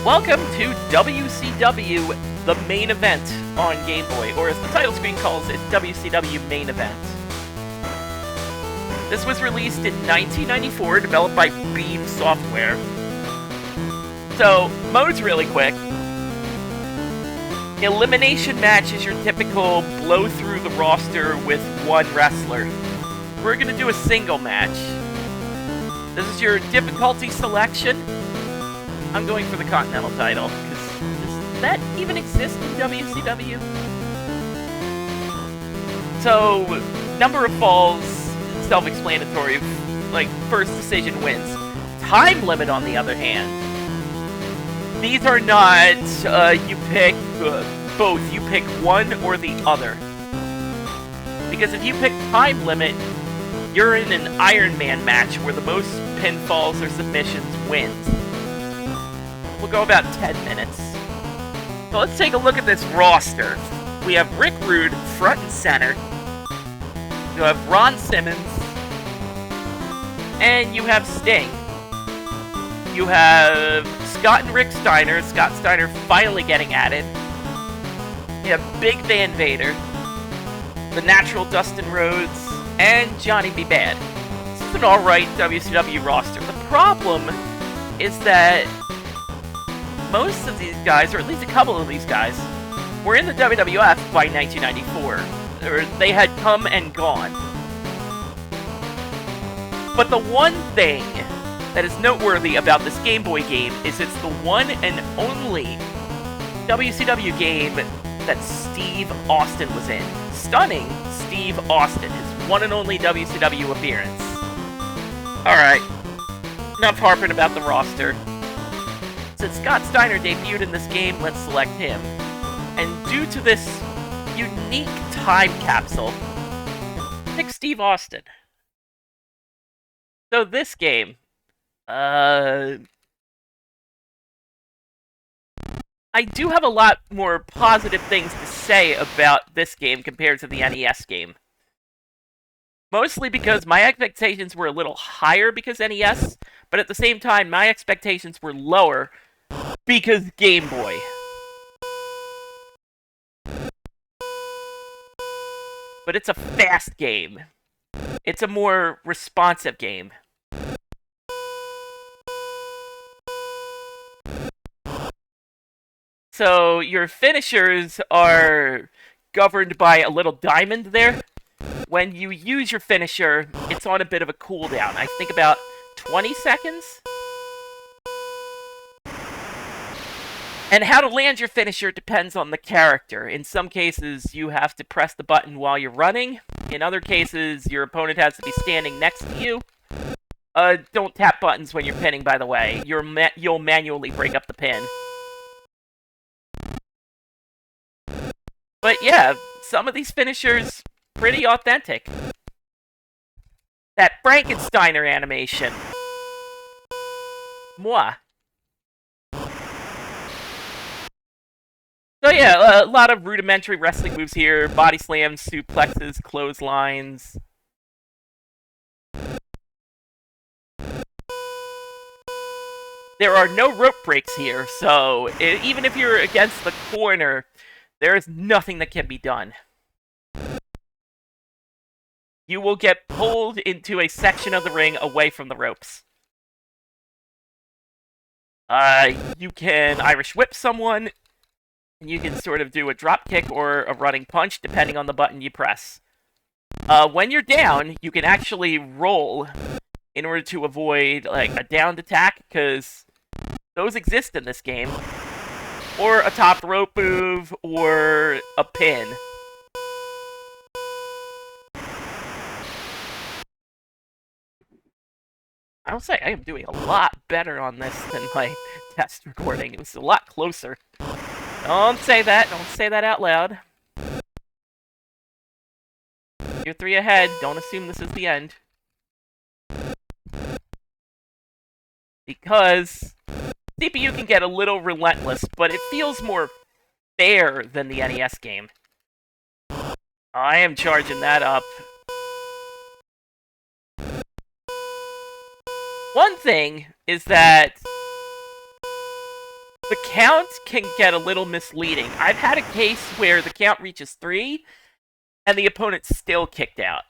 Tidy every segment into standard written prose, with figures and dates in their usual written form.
welcome to WCW, the main event on Game Boy, or as the title screen calls it, WCW Main Event. This was released in 1994, developed by Beam Software. So, mode's really quick. Elimination match is your typical blow through the roster with one wrestler. We're going to do a single match. This is your difficulty selection. I'm going for the Continental title, because does that even exist in WCW? So, number of falls, self-explanatory, like, first decision wins. Time limit, on the other hand. These are not, you pick both. You pick one or the other. Because if you pick time limit, you're in an Iron Man match where the most pinfalls or submissions wins. We'll go about 10 minutes. So let's take a look at this roster. We have Rick Rude, front and center. You have Ron Simmons. And you have Sting. You have Scott and Rick Steiner. Scott Steiner finally getting at it. You have Big Van Vader. The Natural Dustin Rhodes. And Johnny B. Bad. This is an alright WCW roster. The problem is that most of these guys, or at least a couple of these guys, were in the WWF by 1994. Or they had come and gone. But the one thing that is noteworthy about this Game Boy game is it's the one and only WCW game that Steve Austin was in. Stunning Steve Austin, his one and only WCW appearance. Alright, enough harping about the roster. Since Scott Steiner debuted in this game, let's select him. And due to this unique time capsule, pick Steve Austin. So this game, I do have a lot more positive things to say about this game compared to the NES game. Mostly because my expectations were a little higher because NES, but at the same time, my expectations were lower because Game Boy. But it's a fast game. It's a more responsive game. So your finishers are governed by a little diamond there. When you use your finisher, it's on a bit of a cooldown. I think about 20 seconds? And how to land your finisher depends on the character. In some cases, you have to press the button while you're running. In other cases, your opponent has to be standing next to you. Don't tap buttons when you're pinning, by the way. You'll manually break up the pin. But yeah, some of these finishers, pretty authentic. That Frankensteiner animation. Moi. So yeah, a lot of rudimentary wrestling moves here. Body slams, suplexes, clotheslines. There are no rope breaks here, so even if you're against the corner, there is nothing that can be done. You will get pulled into a section of the ring away from the ropes. You can Irish whip someone. You can sort of do a drop kick or a running punch, depending on the button you press. When you're down, you can actually roll in order to avoid, like, a downed attack, because those exist in this game. Or a top rope move, or a pin. I will say, I am doing a lot better on this than my test recording. It was a lot closer. Don't say that. Don't say that out loud. You're 3 ahead. Don't assume this is the end. Because CPU can get a little relentless, but it feels more fair than the NES game. I am charging that up. One thing is that the count can get a little misleading. I've had a case where the count reaches 3, and the opponent's still kicked out.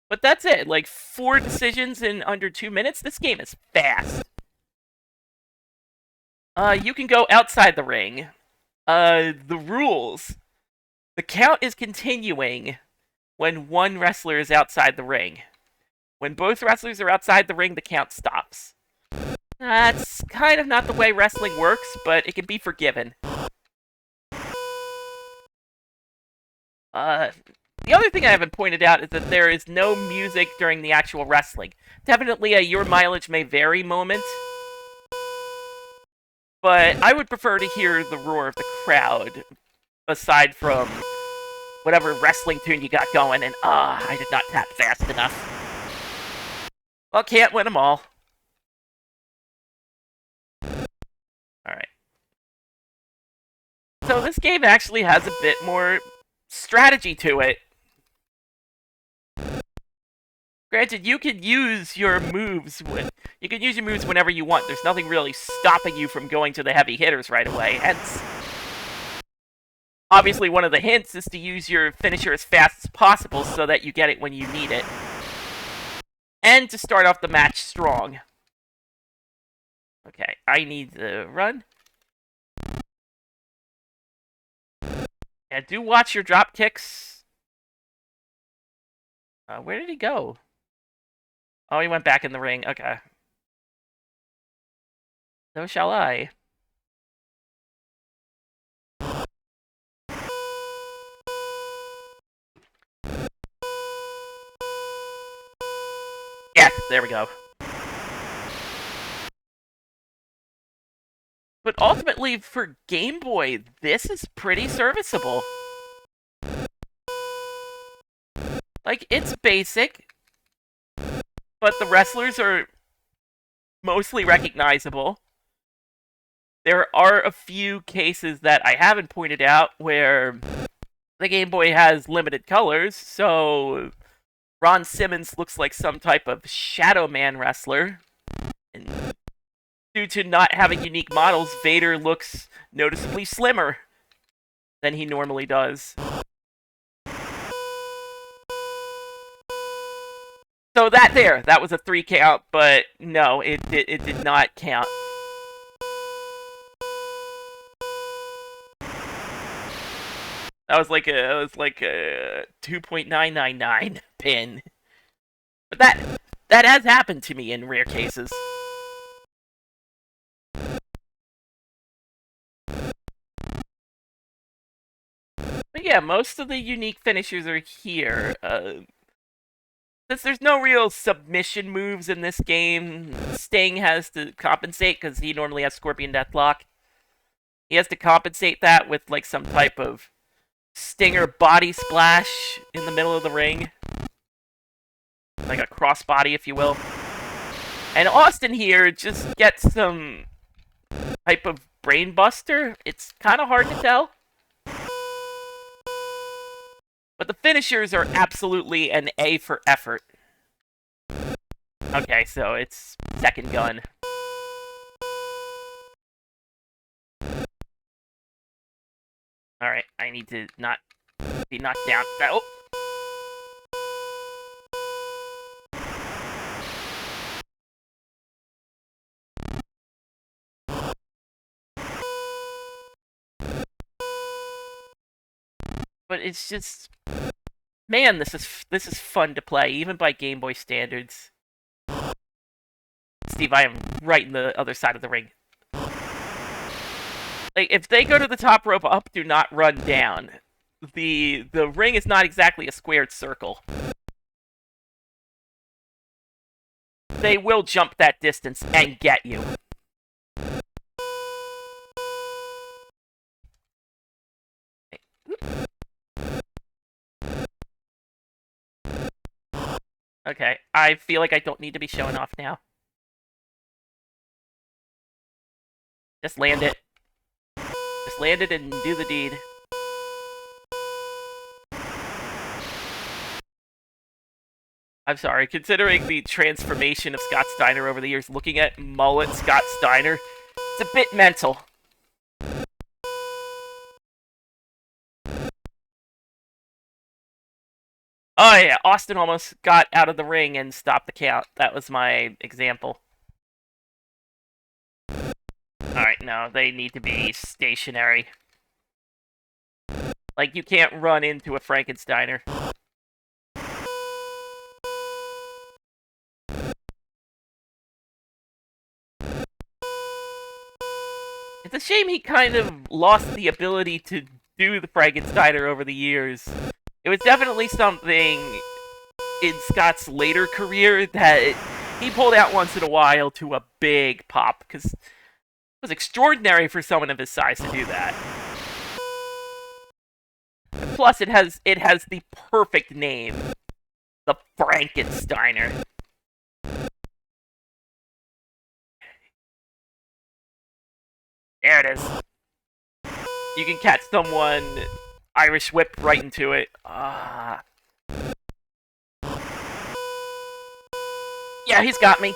But that's it. Like, 4 decisions in under 2 minutes? This game is fast. You can go outside the ring. The rules. The count is continuing when one wrestler is outside the ring. When both wrestlers are outside the ring, the count stops. That's kind of not the way wrestling works, but it can be forgiven. The other thing I haven't pointed out is that there is no music during the actual wrestling. Definitely a your mileage may vary moment. But I would prefer to hear the roar of the crowd, aside from whatever wrestling tune you got going, and I did not tap fast enough. Well, can't win them all. Alright. So this game actually has a bit more strategy to it. Granted, you can use your moves whenever you want. There's nothing really stopping you from going to the heavy hitters right away. Hence, obviously one of the hints is to use your finisher as fast as possible so that you get it when you need it. And to start off the match strong. Okay, I need to run. Yeah, do watch your drop kicks. Where did he go? Oh, he went back in the ring. Okay. So shall I. Yeah, there we go. But ultimately, for Game Boy, this is pretty serviceable. Like, it's basic, but the wrestlers are mostly recognizable. There are a few cases that I haven't pointed out where the Game Boy has limited colors, so Ron Simmons looks like some type of Shadow Man wrestler. And due to not having unique models, Vader looks noticeably slimmer than he normally does. So that was a 3 count, but no, it did not count. That was like a 2.999 pin. But that has happened to me in rare cases. But yeah, most of the unique finishers are here. Since there's no real submission moves in this game, Sting has to compensate because he normally has Scorpion Deathlock. He has to compensate that with like some type of Stinger body splash in the middle of the ring. Like a crossbody, if you will. And Austin here just gets some type of brain buster. It's kind of hard to tell. But the finishers are absolutely an A for effort. Okay, so it's second gun. Alright, I need to not be knocked down. Oh! But it's just... Man, this is fun to play, even by Game Boy standards. Steve, I am right in the other side of the ring. Like, if they go to the top rope up, do not run down. The ring is not exactly a squared circle. They will jump that distance and get you. Okay, I feel like I don't need to be showing off now. Just land it. Just land it and do the deed. I'm sorry, considering the transformation of Scott Steiner over the years, looking at mullet Scott Steiner, it's a bit mental. Oh yeah, Austin almost got out of the ring and stopped the count. That was my example. Alright, no, they need to be stationary. Like, you can't run into a Frankensteiner. It's a shame he kind of lost the ability to do the Frankensteiner over the years. It was definitely something in Scott's later career that he pulled out once in a while to a big pop, because it was extraordinary for someone of his size to do that. And plus, it has the perfect name, the Frankensteiner. There it is. You can catch someone Irish whip right into it. Ah. Yeah, he's got me.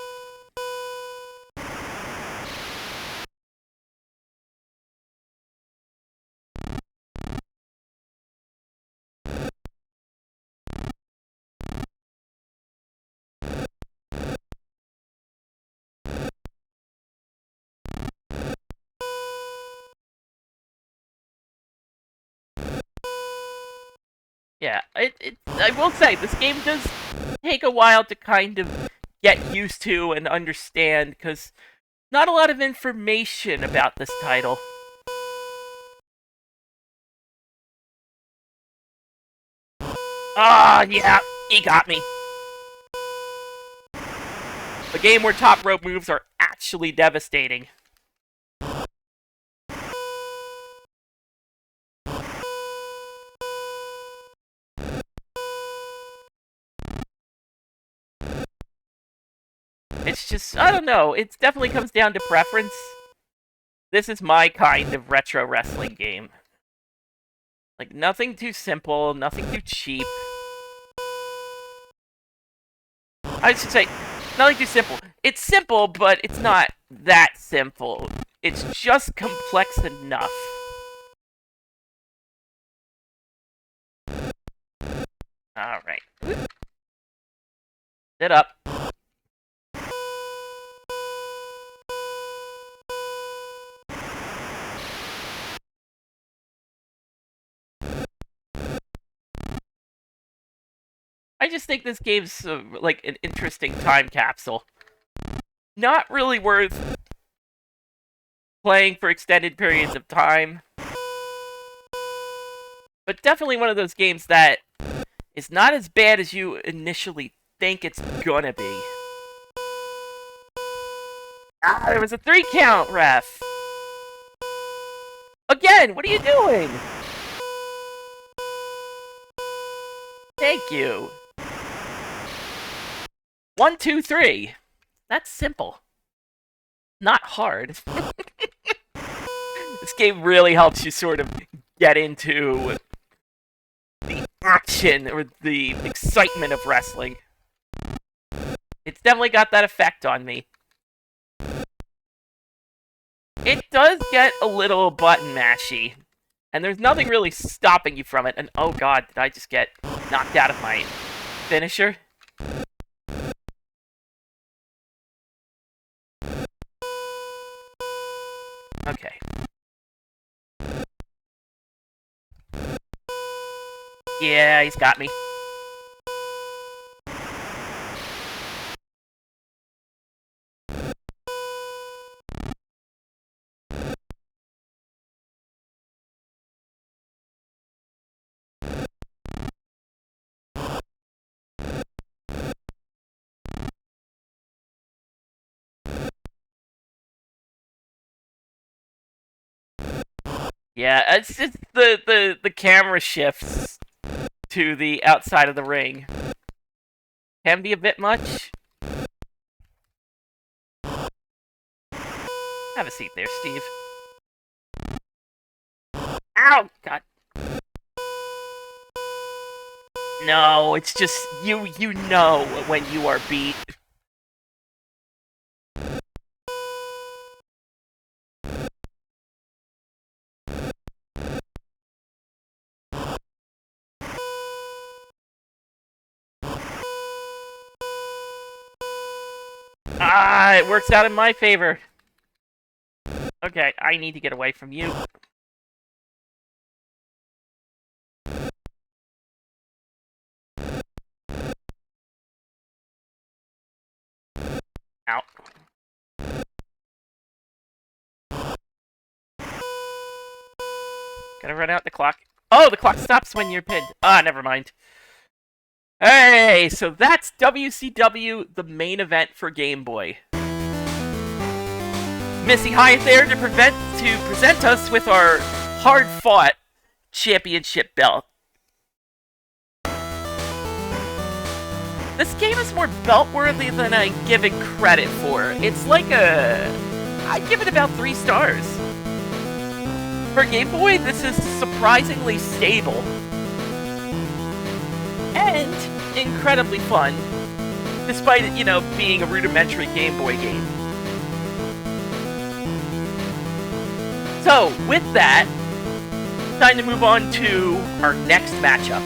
Yeah, I will say, this game does take a while to kind of get used to and understand, because not a lot of information about this title. Ah, yeah, he got me. A game where top rope moves are actually devastating. It's just, I don't know, it definitely comes down to preference. This is my kind of retro wrestling game. Like, nothing too simple, nothing too cheap. I should say, nothing too simple. It's simple, but it's not that simple. It's just complex enough. Alright. Sit up. I just think this game's like an interesting time capsule. Not really worth playing for extended periods of time, but definitely one of those games that is not as bad as you initially think it's gonna be. Ah, there was a 3 count, ref. Again, what are you doing? Thank you. 1, 2, 3. That's simple. Not hard. This game really helps you sort of get into the action or the excitement of wrestling. It's definitely got that effect on me. It does get a little button mashy, and there's nothing really stopping you from it. And oh god, did I just get knocked out of my finisher? Okay. Yeah, he's got me. Yeah, it's just the camera shifts to the outside of the ring. Can be a bit much. Have a seat there, Steve. Ow! God. No, it's just you know when you are beat. Ah, it works out in my favor. Okay, I need to get away from you. Out. Gotta run out the clock. Oh, the clock stops when you're pinned. Ah, never mind. Hey, so that's WCW, the main event for Game Boy. Missy Hyatt there to present us with our hard-fought championship belt. This game is more belt-worthy than I give it credit for. It's like I'd give it about 3 stars. For Game Boy, this is surprisingly stable. And incredibly fun, despite it, being a rudimentary Game Boy game. So, with that, time to move on to our next matchup.